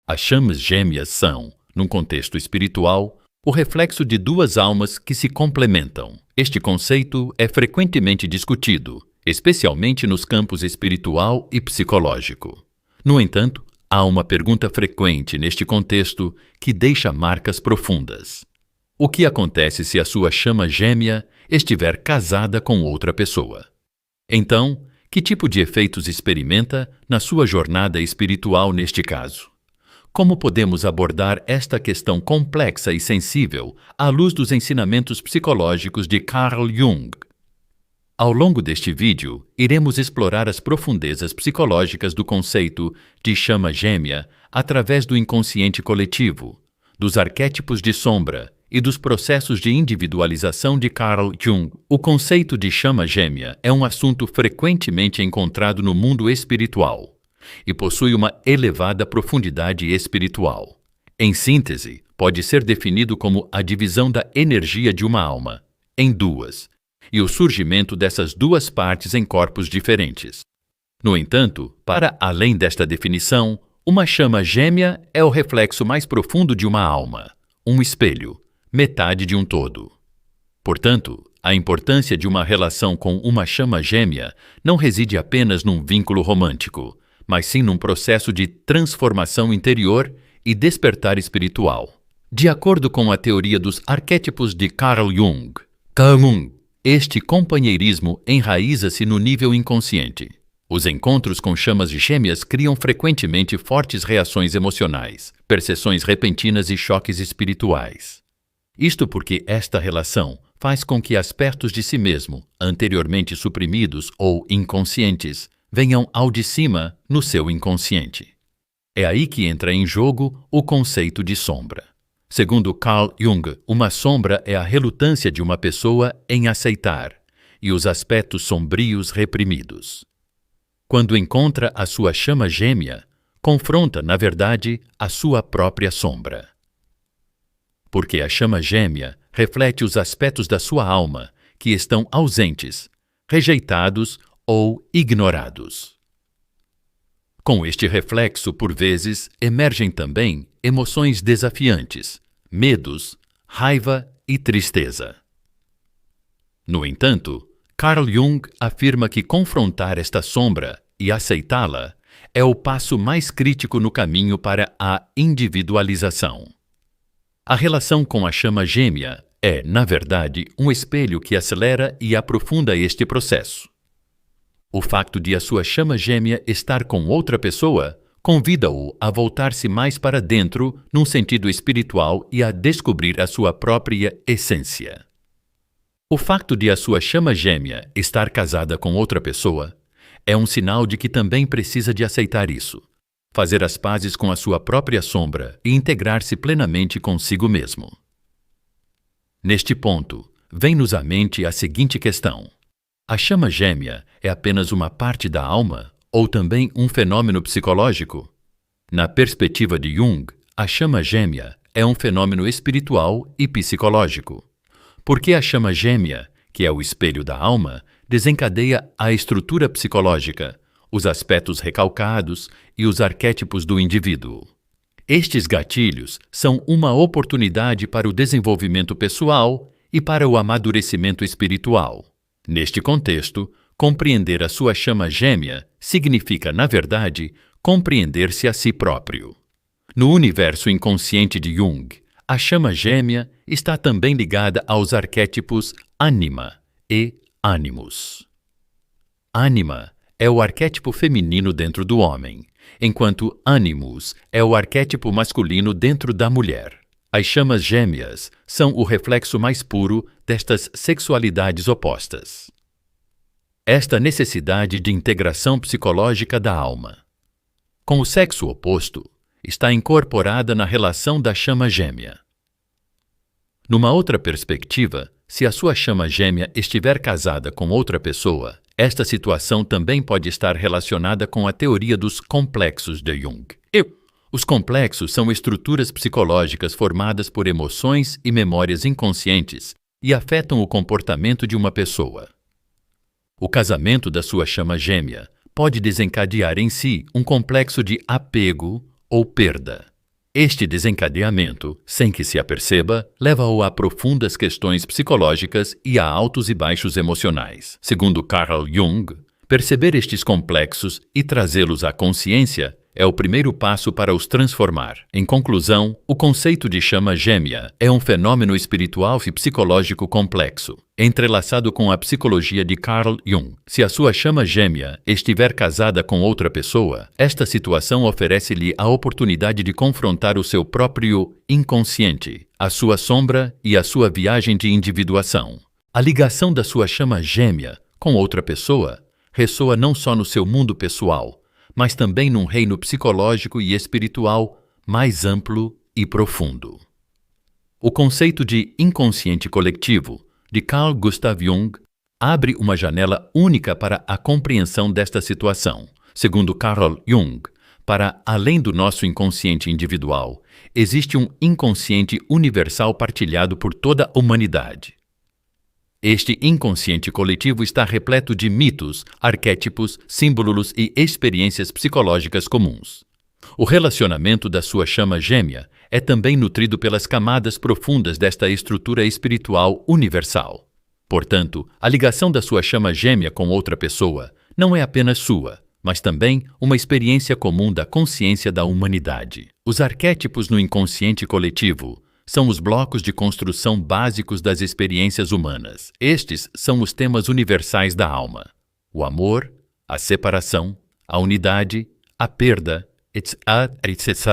As chamas gêmeas são, num contexto espiritual, o reflexo de duas almas que se complementam. Este conceito é frequentemente discutido, especialmente nos campos espiritual e psicológico. No entanto, há uma pergunta frequente neste contexto que deixa marcas profundas. O que acontece se a sua chama gêmea estiver casada com outra pessoa? Então, que tipo de efeitos experimenta na sua jornada espiritual neste caso? Como podemos abordar esta questão complexa e sensível à luz dos ensinamentos psicológicos de Carl Jung? Ao longo deste vídeo, iremos explorar as profundezas psicológicas do conceito de chama gêmea através do inconsciente coletivo, dos arquétipos de sombra e dos processos de individualização de Carl Jung. O conceito de chama gêmea é um assunto frequentemente encontrado no mundo espiritual e possui uma elevada profundidade espiritual. Em síntese, pode ser definido como a divisão da energia de uma alma em duas e o surgimento dessas duas partes em corpos diferentes. No entanto, para além desta definição, uma chama gêmea é o reflexo mais profundo de uma alma, um espelho, metade de um todo. Portanto, a importância de uma relação com uma chama gêmea não reside apenas num vínculo romântico, mas sim num processo de transformação interior e despertar espiritual. De acordo com a teoria dos arquétipos de Carl Jung, este companheirismo enraiza-se no nível inconsciente. Os encontros com chamas gêmeas criam frequentemente fortes reações emocionais, percepções repentinas e choques espirituais. Isto porque esta relação faz com que aspectos de si mesmo, anteriormente suprimidos ou inconscientes, venham ao de cima no seu inconsciente. É aí que entra em jogo o conceito de sombra. Segundo Carl Jung, uma sombra é a relutância de uma pessoa em aceitar e os aspectos sombrios reprimidos. Quando encontra a sua chama gêmea, confronta, na verdade, a sua própria sombra. Porque a chama gêmea reflete os aspectos da sua alma que estão ausentes, rejeitados ou ignorados. Com este reflexo, por vezes, emergem também emoções desafiantes, medos, raiva e tristeza. No entanto, Carl Jung afirma que confrontar esta sombra e aceitá-la é o passo mais crítico no caminho para a individualização. A relação com a chama gêmea é, na verdade, um espelho que acelera e aprofunda este processo. O facto de a sua chama gêmea estar com outra pessoa convida-o a voltar-se mais para dentro num sentido espiritual e a descobrir a sua própria essência. O facto de a sua chama gêmea estar casada com outra pessoa é um sinal de que também precisa de aceitar isso, fazer as pazes com a sua própria sombra e integrar-se plenamente consigo mesmo. Neste ponto, vem-nos à mente a seguinte questão: a chama gêmea é apenas uma parte da alma ou também um fenômeno psicológico? Na perspectiva de Jung, a chama gêmea é um fenômeno espiritual e psicológico. Porque a chama gêmea, que é o espelho da alma, desencadeia a estrutura psicológica, os aspectos recalcados e os arquétipos do indivíduo. Estes gatilhos são uma oportunidade para o desenvolvimento pessoal e para o amadurecimento espiritual. Neste contexto, compreender a sua chama gêmea significa, na verdade, compreender-se a si próprio. No universo inconsciente de Jung, a chama gêmea está também ligada aos arquétipos ânima e animus. Ânima é o arquétipo feminino dentro do homem, enquanto animus é o arquétipo masculino dentro da mulher. As chamas gêmeas são o reflexo mais puro destas sexualidades opostas. Esta necessidade de integração psicológica da alma com o sexo oposto está incorporada na relação da chama gêmea. Numa outra perspectiva, se a sua chama gêmea estiver casada com outra pessoa, esta situação também pode estar relacionada com a teoria dos complexos de Jung. Os complexos são estruturas psicológicas formadas por emoções e memórias inconscientes e afetam o comportamento de uma pessoa. O casamento da sua chama gêmea pode desencadear em si um complexo de apego ou perda. Este desencadeamento, sem que se aperceba, leva-o a profundas questões psicológicas e a altos e baixos emocionais. Segundo Carl Jung, perceber estes complexos e trazê-los à consciência é o primeiro passo para os transformar. Em conclusão, o conceito de chama gêmea é um fenômeno espiritual e psicológico complexo, entrelaçado com a psicologia de Carl Jung. Se a sua chama gêmea estiver casada com outra pessoa, esta situação oferece-lhe a oportunidade de confrontar o seu próprio inconsciente, a sua sombra e a sua viagem de individuação. A ligação da sua chama gêmea com outra pessoa ressoa não só no seu mundo pessoal, mas também num reino psicológico e espiritual mais amplo e profundo. O conceito de inconsciente coletivo, de Carl Gustav Jung, abre uma janela única para a compreensão desta situação. Segundo Carl Jung, para além do nosso inconsciente individual, existe um inconsciente universal partilhado por toda a humanidade. Este inconsciente coletivo está repleto de mitos, arquétipos, símbolos e experiências psicológicas comuns. O relacionamento da sua chama gêmea é também nutrido pelas camadas profundas desta estrutura espiritual universal. Portanto, a ligação da sua chama gêmea com outra pessoa não é apenas sua, mas também uma experiência comum da consciência da humanidade. Os arquétipos no inconsciente coletivo são os blocos de construção básicos das experiências humanas. Estes são os temas universais da alma: o amor, a separação, a unidade, a perda, etc.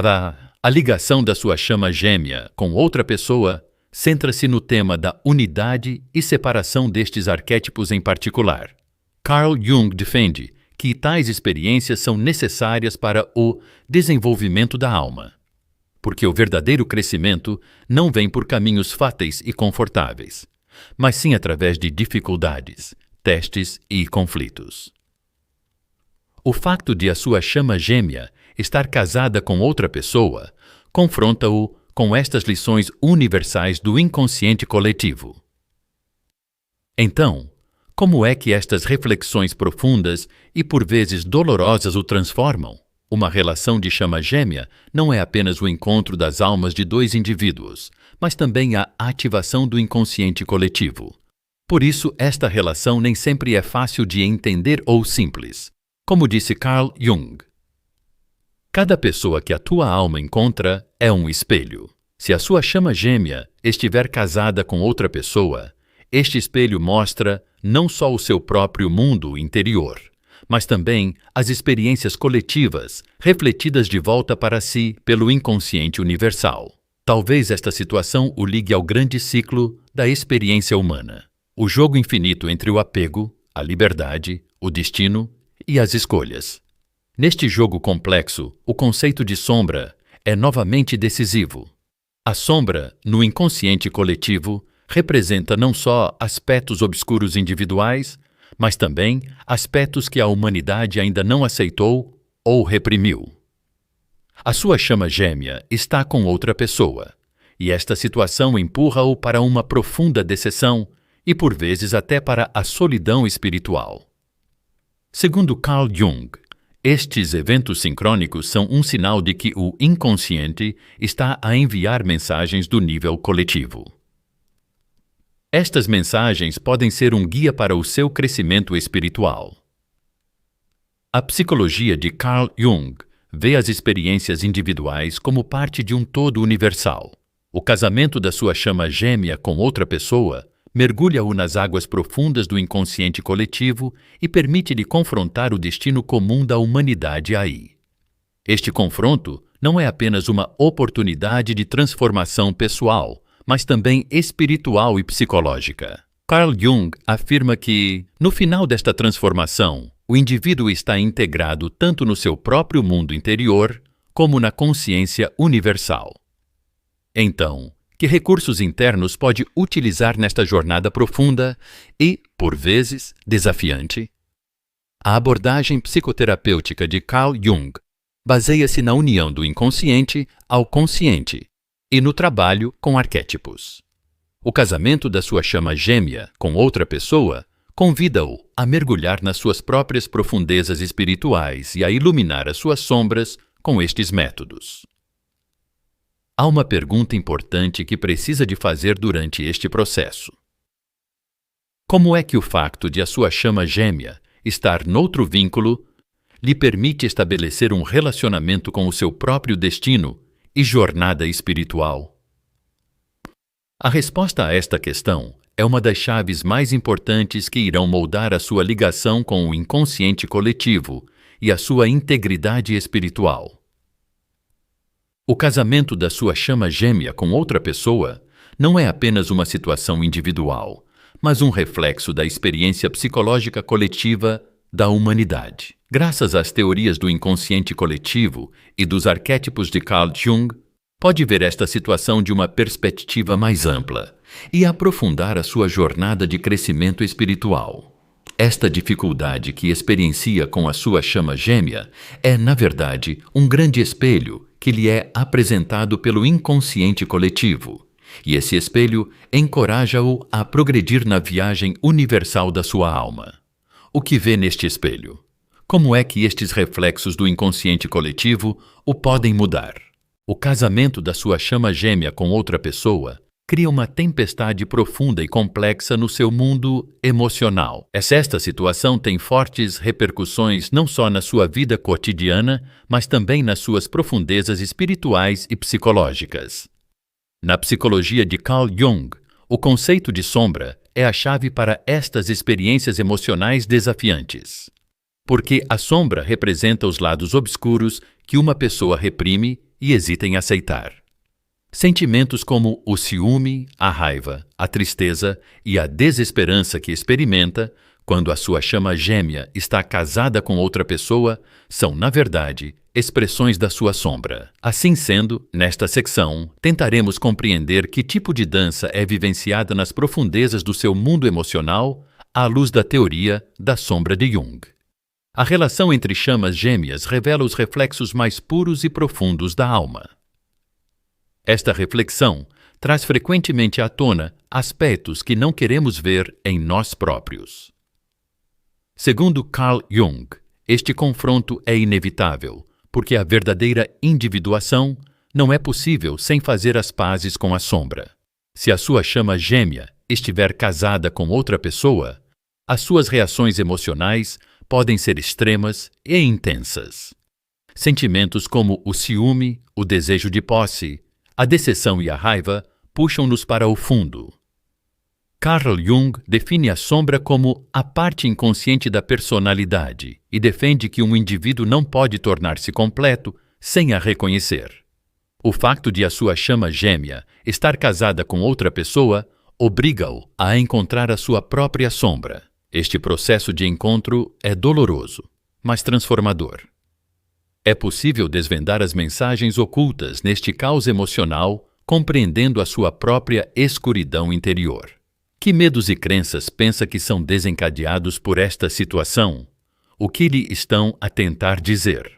A ligação da sua chama gêmea com outra pessoa centra-se no tema da unidade e separação destes arquétipos em particular. Carl Jung defende que tais experiências são necessárias para o desenvolvimento da alma, porque o verdadeiro crescimento não vem por caminhos fáceis e confortáveis, mas sim através de dificuldades, testes e conflitos. O facto de a sua chama gêmea estar casada com outra pessoa confronta-o com estas lições universais do inconsciente coletivo. Então, como é que estas reflexões profundas e por vezes dolorosas o transformam? Uma relação de chama gêmea não é apenas o encontro das almas de dois indivíduos, mas também a ativação do inconsciente coletivo. Por isso, esta relação nem sempre é fácil de entender ou simples. Como disse Carl Jung, cada pessoa que a tua alma encontra é um espelho. Se a sua chama gêmea estiver casada com outra pessoa, este espelho mostra não só o seu próprio mundo interior, mas também as experiências coletivas refletidas de volta para si pelo inconsciente universal. Talvez esta situação o ligue ao grande ciclo da experiência humana, o jogo infinito entre o apego, a liberdade, o destino e as escolhas. Neste jogo complexo, o conceito de sombra é novamente decisivo. A sombra, no inconsciente coletivo, representa não só aspectos obscuros individuais, mas também aspectos que a humanidade ainda não aceitou ou reprimiu. A sua chama gêmea está com outra pessoa, e esta situação empurra-o para uma profunda decepção e, por vezes, até para a solidão espiritual. Segundo Carl Jung, estes eventos sincrônicos são um sinal de que o inconsciente está a enviar mensagens do nível coletivo. Estas mensagens podem ser um guia para o seu crescimento espiritual. A psicologia de Carl Jung vê as experiências individuais como parte de um todo universal. O casamento da sua chama gêmea com outra pessoa mergulha-o nas águas profundas do inconsciente coletivo e permite-lhe confrontar o destino comum da humanidade aí. Este confronto não é apenas uma oportunidade de transformação pessoal, mas também espiritual e psicológica. Carl Jung afirma que, no final desta transformação, o indivíduo está integrado tanto no seu próprio mundo interior como na consciência universal. Então, que recursos internos pode utilizar nesta jornada profunda e, por vezes, desafiante? A abordagem psicoterapêutica de Carl Jung baseia-se na união do inconsciente ao consciente e no trabalho com arquétipos. O casamento da sua chama gêmea com outra pessoa convida-o a mergulhar nas suas próprias profundezas espirituais e a iluminar as suas sombras com estes métodos. Há uma pergunta importante que precisa de fazer durante este processo. Como é que o facto de a sua chama gêmea estar noutro vínculo lhe permite estabelecer um relacionamento com o seu próprio destino e jornada espiritual? A resposta a esta questão é uma das chaves mais importantes que irão moldar a sua ligação com o inconsciente coletivo e a sua integridade espiritual. O casamento da sua chama gêmea com outra pessoa não é apenas uma situação individual, mas um reflexo da experiência psicológica coletiva da humanidade. Graças às teorias do inconsciente coletivo e dos arquétipos de Carl Jung, pode ver esta situação de uma perspectiva mais ampla e aprofundar a sua jornada de crescimento espiritual. Esta dificuldade que experiencia com a sua chama gêmea é, na verdade, um grande espelho que lhe é apresentado pelo inconsciente coletivo, e esse espelho encoraja-o a progredir na viagem universal da sua alma. O que vê neste espelho? Como é que estes reflexos do inconsciente coletivo o podem mudar? O casamento da sua chama gêmea com outra pessoa cria uma tempestade profunda e complexa no seu mundo emocional. Esta situação tem fortes repercussões não só na sua vida cotidiana, mas também nas suas profundezas espirituais e psicológicas. Na psicologia de Carl Jung, o conceito de sombra é a chave para estas experiências emocionais desafiantes. Porque a sombra representa os lados obscuros que uma pessoa reprime e hesita em aceitar. Sentimentos como o ciúme, a raiva, a tristeza e a desesperança que experimenta quando a sua chama gêmea está casada com outra pessoa são, na verdade, expressões da sua sombra. Assim sendo, nesta secção, tentaremos compreender que tipo de dança é vivenciada nas profundezas do seu mundo emocional à luz da teoria da sombra de Jung. A relação entre chamas gêmeas revela os reflexos mais puros e profundos da alma. Esta reflexão traz frequentemente à tona aspectos que não queremos ver em nós próprios. Segundo Carl Jung, este confronto é inevitável, porque a verdadeira individuação não é possível sem fazer as pazes com a sombra. Se a sua chama gêmea estiver casada com outra pessoa, as suas reações emocionais podem ser extremas e intensas. Sentimentos como o ciúme, o desejo de posse, a decepção e a raiva puxam-nos para o fundo. Carl Jung define a sombra como a parte inconsciente da personalidade e defende que um indivíduo não pode tornar-se completo sem a reconhecer. O facto de a sua chama gêmea estar casada com outra pessoa obriga-o a encontrar a sua própria sombra. Este processo de encontro é doloroso, mas transformador. É possível desvendar as mensagens ocultas neste caos emocional, compreendendo a sua própria escuridão interior. Que medos e crenças pensa que são desencadeados por esta situação? O que lhe estão a tentar dizer?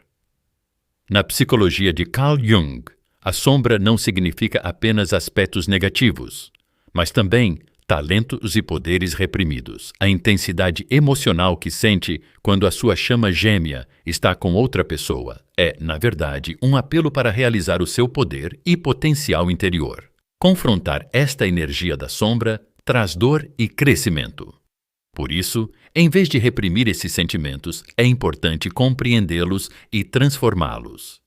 Na psicologia de Carl Jung, a sombra não significa apenas aspectos negativos, mas também talentos e poderes reprimidos. A intensidade emocional que sente quando a sua chama gêmea está com outra pessoa é, na verdade, um apelo para realizar o seu poder e potencial interior. Confrontar esta energia da sombra traz dor e crescimento. Por isso, em vez de reprimir esses sentimentos, é importante compreendê-los e transformá-los.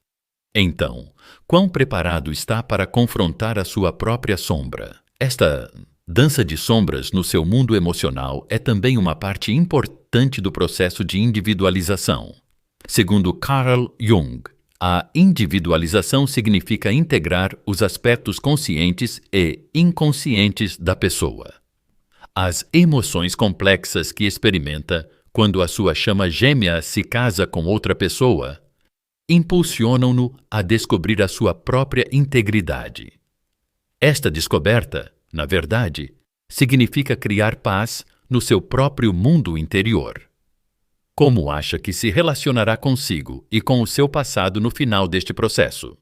Então, quão preparado está para confrontar a sua própria sombra? Esta dança de sombras no seu mundo emocional é também uma parte importante do processo de individualização. Segundo Carl Jung, a individualização significa integrar os aspectos conscientes e inconscientes da pessoa. As emoções complexas que experimenta quando a sua chama gêmea se casa com outra pessoa impulsionam-no a descobrir a sua própria integridade. Esta descoberta, na verdade, significa criar paz no seu próprio mundo interior. Como acha que se relacionará consigo e com o seu passado no final deste processo?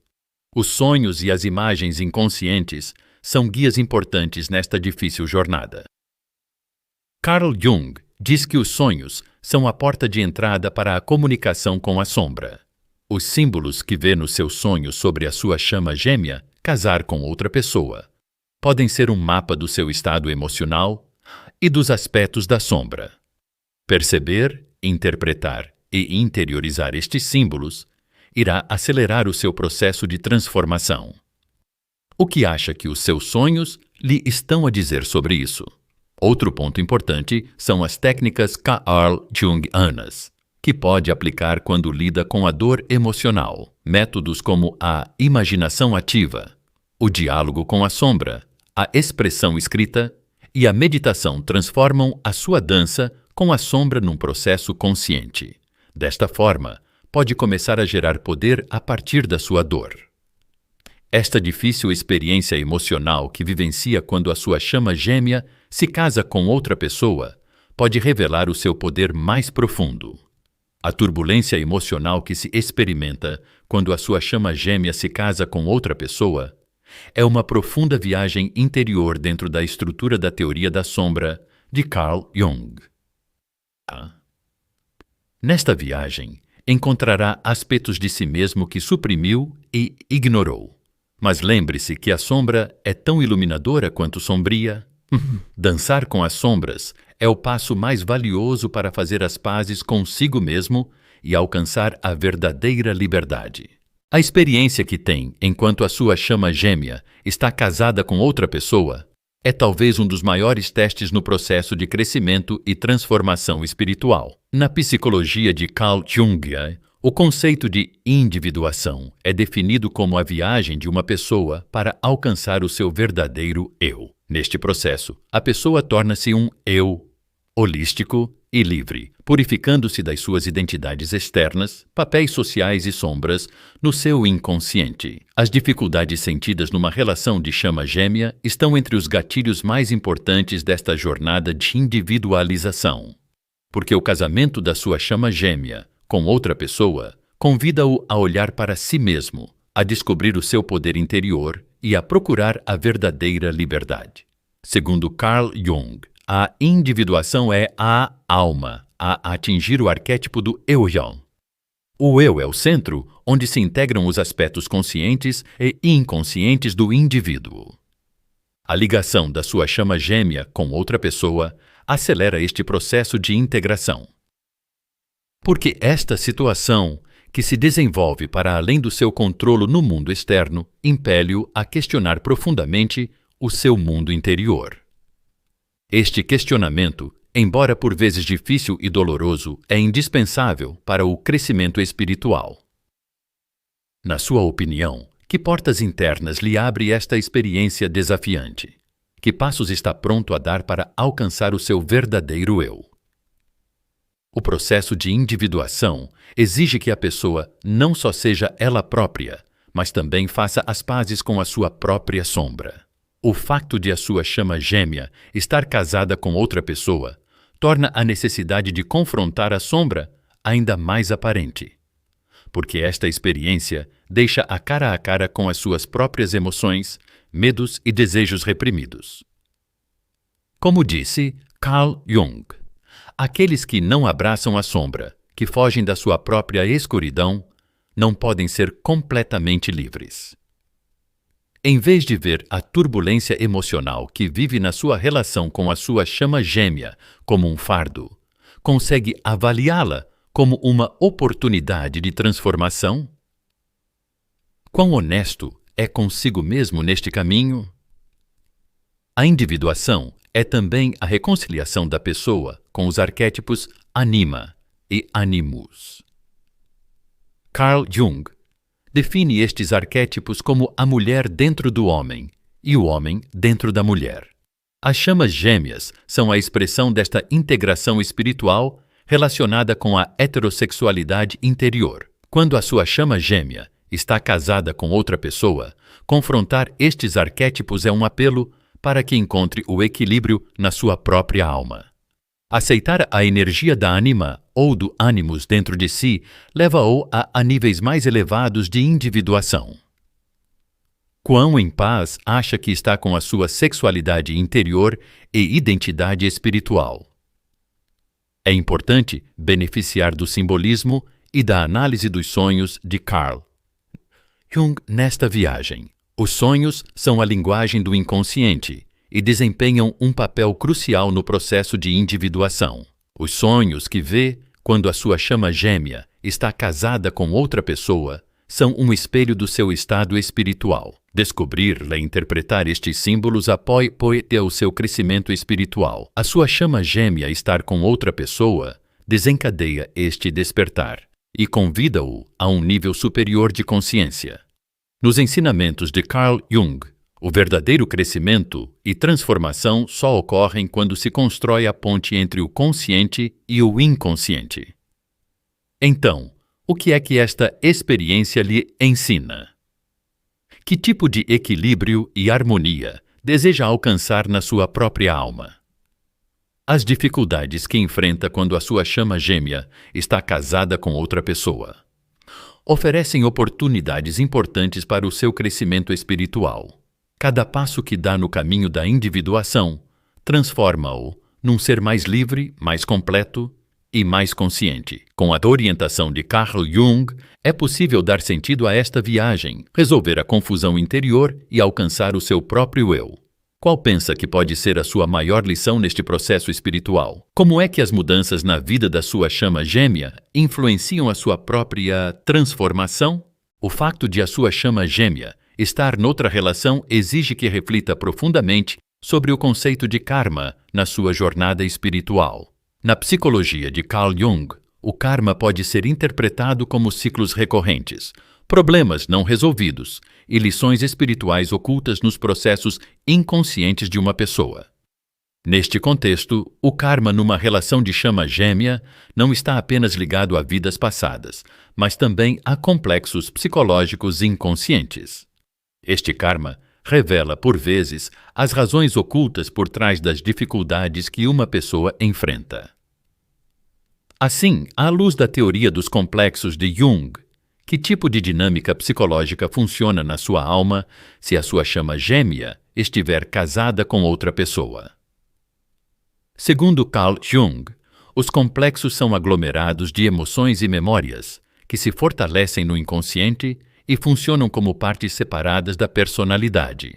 Os sonhos e as imagens inconscientes são guias importantes nesta difícil jornada. Carl Jung diz que os sonhos são a porta de entrada para a comunicação com a sombra. Os símbolos que vê no seu sonho sobre a sua chama gêmea casar com outra pessoa. Podem ser um mapa do seu estado emocional e dos aspectos da sombra. Perceber, interpretar e interiorizar estes símbolos irá acelerar o seu processo de transformação. O que acha que os seus sonhos lhe estão a dizer sobre isso? Outro ponto importante são as técnicas Carl Jungianas, que pode aplicar quando lida com a dor emocional. Métodos como a imaginação ativa, o diálogo com a sombra, a expressão escrita e a meditação transformam a sua dança com a sombra num processo consciente. Desta forma, pode começar a gerar poder a partir da sua dor. Esta difícil experiência emocional que vivencia quando a sua chama gêmea se casa com outra pessoa pode revelar o seu poder mais profundo. A turbulência emocional que se experimenta quando a sua chama gêmea se casa com outra pessoa é uma profunda viagem interior dentro da estrutura da teoria da sombra de Carl Jung. Nesta viagem, encontrará aspectos de si mesmo que suprimiu e ignorou. Mas lembre-se que a sombra é tão iluminadora quanto sombria. Dançar com as sombras é o passo mais valioso para fazer as pazes consigo mesmo e alcançar a verdadeira liberdade. A experiência que tem enquanto a sua chama gêmea está casada com outra pessoa é talvez um dos maiores testes no processo de crescimento e transformação espiritual. Na psicologia de Carl Jung, o conceito de individuação é definido como a viagem de uma pessoa para alcançar o seu verdadeiro eu. Neste processo, a pessoa torna-se um eu holístico e livre, purificando-se das suas identidades externas, papéis sociais e sombras no seu inconsciente. As dificuldades sentidas numa relação de chama gêmea estão entre os gatilhos mais importantes desta jornada de individualização, porque o casamento da sua chama gêmea com outra pessoa convida-o a olhar para si mesmo, a descobrir o seu poder interior e a procurar a verdadeira liberdade. Segundo Carl Jung, a individuação é a alma a atingir o arquétipo do eu-eu. O eu é o centro onde se integram os aspectos conscientes e inconscientes do indivíduo. A ligação da sua chama gêmea com outra pessoa acelera este processo de integração. Porque esta situação, que se desenvolve para além do seu controle no mundo externo, impele-o a questionar profundamente o seu mundo interior. Este questionamento, embora por vezes difícil e doloroso, é indispensável para o crescimento espiritual. Na sua opinião, que portas internas lhe abre esta experiência desafiante? Que passos está pronto a dar para alcançar o seu verdadeiro eu? O processo de individuação exige que a pessoa não só seja ela própria, mas também faça as pazes com a sua própria sombra. O facto de a sua chama gêmea estar casada com outra pessoa torna a necessidade de confrontar a sombra ainda mais aparente, porque esta experiência deixa a cara com as suas próprias emoções, medos e desejos reprimidos. Como disse Carl Jung, aqueles que não abraçam a sombra, que fogem da sua própria escuridão, não podem ser completamente livres. Em vez de ver a turbulência emocional que vive na sua relação com a sua chama gêmea como um fardo, consegue avaliá-la como uma oportunidade de transformação? Quão honesto é consigo mesmo neste caminho? A individuação é também a reconciliação da pessoa com os arquétipos anima e animus. Carl Jung define estes arquétipos como a mulher dentro do homem e o homem dentro da mulher. As chamas gêmeas são a expressão desta integração espiritual relacionada com a heterossexualidade interior. Quando a sua chama gêmea está casada com outra pessoa, confrontar estes arquétipos é um apelo para que encontre o equilíbrio na sua própria alma. Aceitar a energia da anima ou do animus dentro de si leva-o a níveis mais elevados de individuação. Quão em paz acha que está com a sua sexualidade interior e identidade espiritual? É importante beneficiar do simbolismo e da análise dos sonhos de Carl Jung nesta viagem, Os sonhos são a linguagem do inconsciente e desempenham um papel crucial no processo de individuação. Os sonhos que vê quando a sua chama gêmea está casada com outra pessoa são um espelho do seu estado espiritual. Descobrir e interpretar estes símbolos apoia o seu crescimento espiritual. A sua chama gêmea estar com outra pessoa desencadeia este despertar e convida-o a um nível superior de consciência. Nos ensinamentos de Carl Jung, o verdadeiro crescimento e transformação só ocorrem quando se constrói a ponte entre o consciente e o inconsciente. Então, o que é que esta experiência lhe ensina? Que tipo de equilíbrio e harmonia deseja alcançar na sua própria alma? As dificuldades que enfrenta quando a sua chama gêmea está casada com outra pessoa oferecem oportunidades importantes para o seu crescimento espiritual. Cada passo que dá no caminho da individuação transforma-o num ser mais livre, mais completo e mais consciente. Com a orientação de Carl Jung, é possível dar sentido a esta viagem, resolver a confusão interior e alcançar o seu próprio eu. Qual pensa que pode ser a sua maior lição neste processo espiritual? Como é que as mudanças na vida da sua chama gêmea influenciam a sua própria transformação? O facto de a sua chama gêmea estar noutra relação exige que reflita profundamente sobre o conceito de karma na sua jornada espiritual. Na psicologia de Carl Jung, o karma pode ser interpretado como ciclos recorrentes, problemas não resolvidos e lições espirituais ocultas nos processos inconscientes de uma pessoa. Neste contexto, o karma numa relação de chama gêmea não está apenas ligado a vidas passadas, mas também a complexos psicológicos inconscientes. Este karma revela, por vezes, as razões ocultas por trás das dificuldades que uma pessoa enfrenta. Assim, à luz da teoria dos complexos de Jung, que tipo de dinâmica psicológica funciona na sua alma se a sua chama gêmea estiver casada com outra pessoa? Segundo Carl Jung, os complexos são aglomerados de emoções e memórias que se fortalecem no inconsciente e funcionam como partes separadas da personalidade.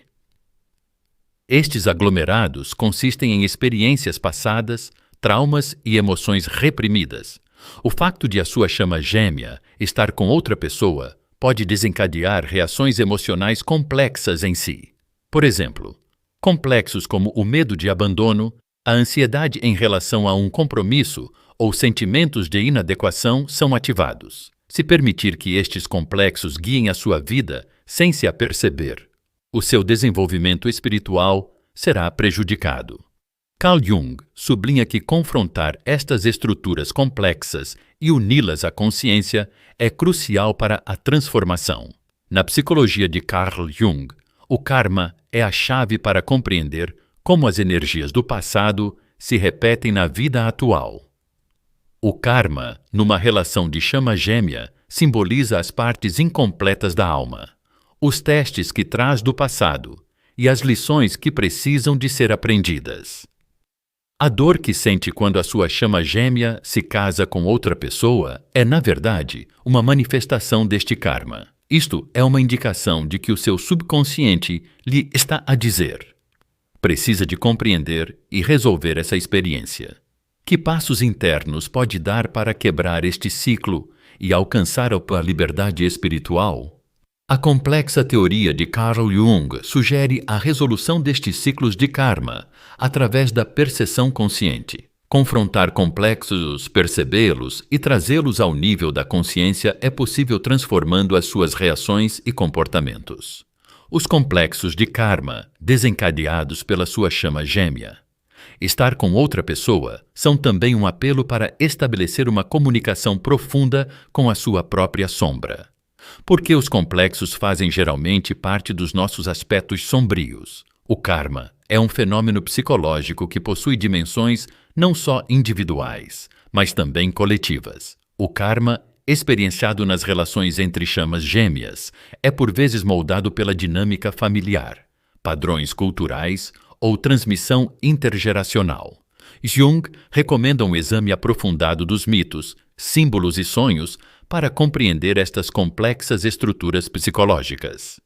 Estes aglomerados consistem em experiências passadas, traumas e emoções reprimidas. O facto de a sua chama gêmea estar com outra pessoa pode desencadear reações emocionais complexas em si. Por exemplo, complexos como o medo de abandono, a ansiedade em relação a um compromisso ou sentimentos de inadequação são ativados. Se permitir que estes complexos guiem a sua vida sem se aperceber, o seu desenvolvimento espiritual será prejudicado. Carl Jung sublinha que confrontar estas estruturas complexas e uni-las à consciência é crucial para a transformação. Na psicologia de Carl Jung, o karma é a chave para compreender como as energias do passado se repetem na vida atual. O karma, numa relação de chama gêmea, simboliza as partes incompletas da alma, os testes que traz do passado e as lições que precisam de ser aprendidas. A dor que sente quando a sua chama gêmea se casa com outra pessoa é, na verdade, uma manifestação deste karma. Isto é uma indicação de que o seu subconsciente lhe está a dizer: precisa de compreender e resolver essa experiência. Que passos internos pode dar para quebrar este ciclo e alcançar a liberdade espiritual? A complexa teoria de Carl Jung sugere a resolução destes ciclos de karma através da percepção consciente. Confrontar complexos, percebê-los e trazê-los ao nível da consciência é possível transformando as suas reações e comportamentos. Os complexos de karma, desencadeados pela sua chama gêmea, estar com outra pessoa, são também um apelo para estabelecer uma comunicação profunda com a sua própria sombra. Porque os complexos fazem geralmente parte dos nossos aspectos sombrios. O karma é um fenômeno psicológico que possui dimensões não só individuais, mas também coletivas. O karma, experienciado nas relações entre chamas gêmeas, é por vezes moldado pela dinâmica familiar, padrões culturais ou transmissão intergeracional. Jung recomenda um exame aprofundado dos mitos, símbolos e sonhos para compreender estas complexas estruturas psicológicas.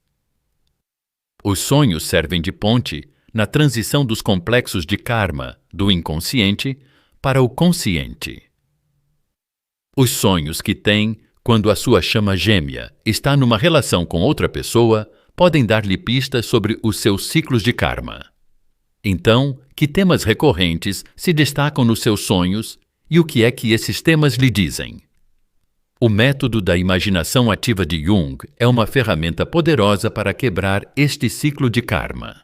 Os sonhos servem de ponte na transição dos complexos de karma do inconsciente para o consciente. Os sonhos que tem quando a sua chama gêmea está numa relação com outra pessoa podem dar-lhe pistas sobre os seus ciclos de karma. Então, que temas recorrentes se destacam nos seus sonhos e o que é que esses temas lhe dizem? O método da imaginação ativa de Jung é uma ferramenta poderosa para quebrar este ciclo de karma.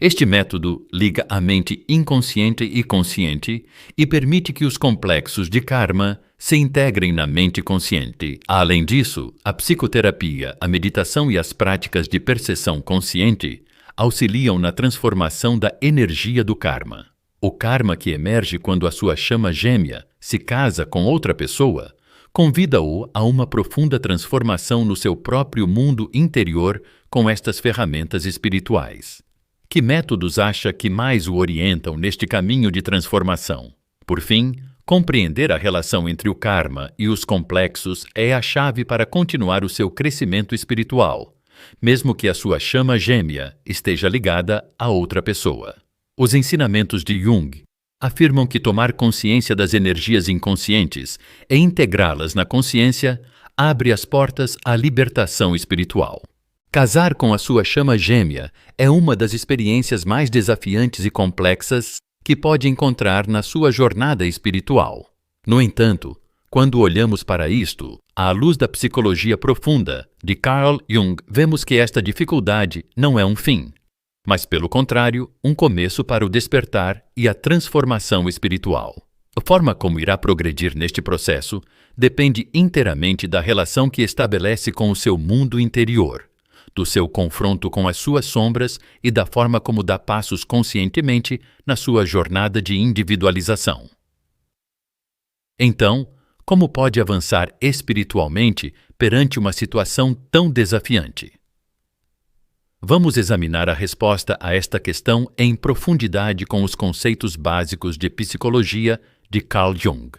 Este método liga a mente inconsciente e consciente e permite que os complexos de karma se integrem na mente consciente. Além disso, a psicoterapia, a meditação e as práticas de percepção consciente auxiliam na transformação da energia do karma. O karma que emerge quando a sua chama gêmea se casa com outra pessoa convida-o a uma profunda transformação no seu próprio mundo interior com estas ferramentas espirituais. Que métodos acha que mais o orientam neste caminho de transformação? Por fim, compreender a relação entre o karma e os complexos é a chave para continuar o seu crescimento espiritual, mesmo que a sua chama gêmea esteja ligada a outra pessoa. Os ensinamentos de Jung afirmam que tomar consciência das energias inconscientes e integrá-las na consciência abre as portas à libertação espiritual. Casar com a sua chama gêmea é uma das experiências mais desafiantes e complexas que pode encontrar na sua jornada espiritual. No entanto, quando olhamos para isto, à luz da psicologia profunda de Carl Jung, vemos que esta dificuldade não é um fim, mas, pelo contrário, um começo para o despertar e a transformação espiritual. A forma como irá progredir neste processo depende inteiramente da relação que estabelece com o seu mundo interior, do seu confronto com as suas sombras e da forma como dá passos conscientemente na sua jornada de individualização. Então, como pode avançar espiritualmente perante uma situação tão desafiante? Vamos examinar a resposta a esta questão em profundidade com os conceitos básicos de psicologia de Carl Jung.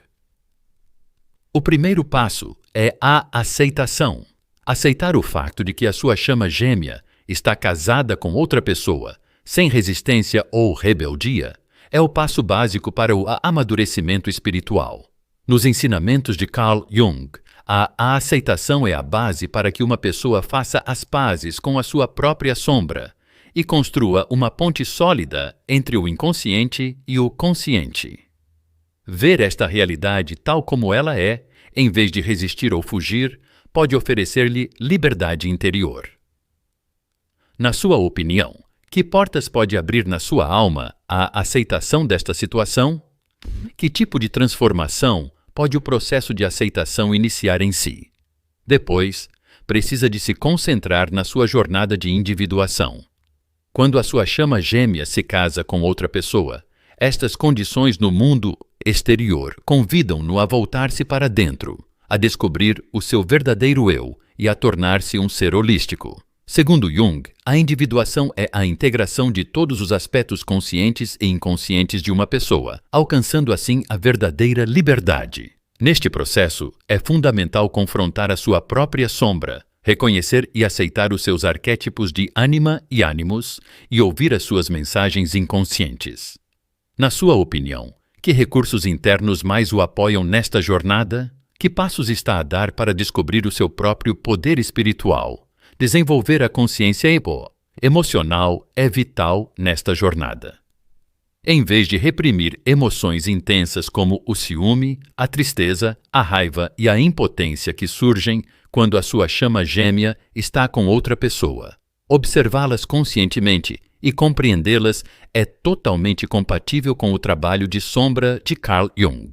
O primeiro passo é a aceitação. Aceitar o fato de que a sua chama gêmea está casada com outra pessoa, sem resistência ou rebeldia, é o passo básico para o amadurecimento espiritual. Nos ensinamentos de Carl Jung, a aceitação é a base para que uma pessoa faça as pazes com a sua própria sombra e construa uma ponte sólida entre o inconsciente e o consciente. Ver esta realidade tal como ela é, em vez de resistir ou fugir, pode oferecer-lhe liberdade interior. Na sua opinião, que portas pode abrir na sua alma a aceitação desta situação? Que tipo de transformação pode o processo de aceitação iniciar em si? Depois, precisa de se concentrar na sua jornada de individuação. Quando a sua chama gêmea se casa com outra pessoa, estas condições no mundo exterior convidam-no a voltar-se para dentro, a descobrir o seu verdadeiro eu e a tornar-se um ser holístico. Segundo Jung, a individuação é a integração de todos os aspectos conscientes e inconscientes de uma pessoa, alcançando assim a verdadeira liberdade. Neste processo, é fundamental confrontar a sua própria sombra, reconhecer e aceitar os seus arquétipos de ânima e ânimos e ouvir as suas mensagens inconscientes. Na sua opinião, que recursos internos mais o apoiam nesta jornada? Que passos está a dar para descobrir o seu próprio poder espiritual? Desenvolver a consciência emocional é vital nesta jornada. Em vez de reprimir emoções intensas como o ciúme, a tristeza, a raiva e a impotência que surgem quando a sua chama gêmea está com outra pessoa, observá-las conscientemente e compreendê-las é totalmente compatível com o trabalho de sombra de Carl Jung.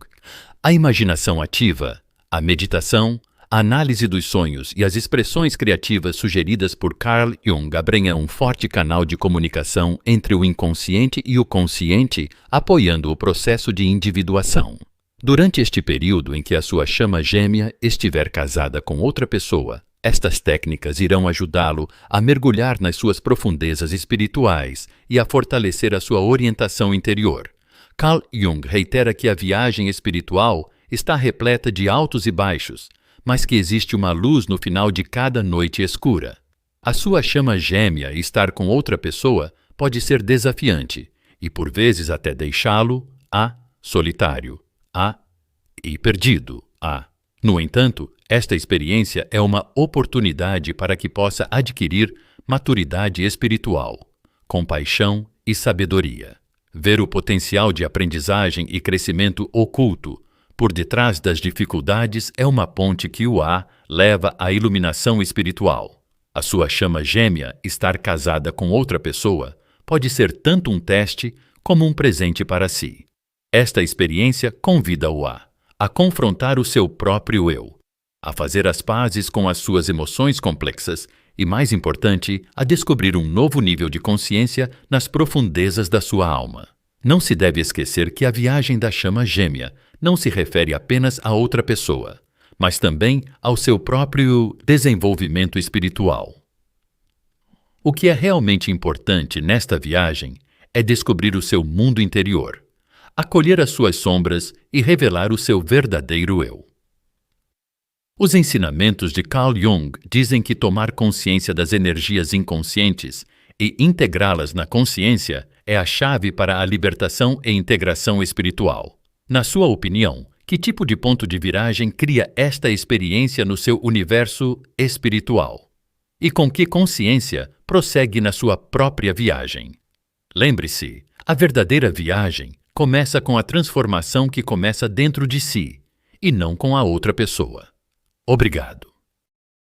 A imaginação ativa, a meditação, a análise dos sonhos e as expressões criativas sugeridas por Carl Jung abrem um forte canal de comunicação entre o inconsciente e o consciente, apoiando o processo de individuação. Durante este período em que a sua chama gêmea estiver casada com outra pessoa, estas técnicas irão ajudá-lo a mergulhar nas suas profundezas espirituais e a fortalecer a sua orientação interior. Carl Jung reitera que a viagem espiritual está repleta de altos e baixos, mas que existe uma luz no final de cada noite escura. A sua chama gêmea estar com outra pessoa pode ser desafiante e por vezes até deixá-lo solitário, e perdido, No entanto, esta experiência é uma oportunidade para que possa adquirir maturidade espiritual, compaixão e sabedoria. Ver o potencial de aprendizagem e crescimento oculto por detrás das dificuldades é uma ponte que o leva à iluminação espiritual. A sua chama gêmea estar casada com outra pessoa pode ser tanto um teste como um presente para si. Esta experiência convida-o a confrontar o seu próprio eu, a fazer as pazes com as suas emoções complexas e, mais importante, a descobrir um novo nível de consciência nas profundezas da sua alma. Não se deve esquecer que a viagem da chama gêmea não se refere apenas a outra pessoa, mas também ao seu próprio desenvolvimento espiritual. O que é realmente importante nesta viagem é descobrir o seu mundo interior, acolher as suas sombras e revelar o seu verdadeiro eu. Os ensinamentos de Carl Jung dizem que tomar consciência das energias inconscientes e integrá-las na consciência é a chave para a libertação e integração espiritual. Na sua opinião, que tipo de ponto de viragem cria esta experiência no seu universo espiritual? E com que consciência prossegue na sua própria viagem? Lembre-se, a verdadeira viagem começa com a transformação que começa dentro de si, e não com a outra pessoa. Obrigado.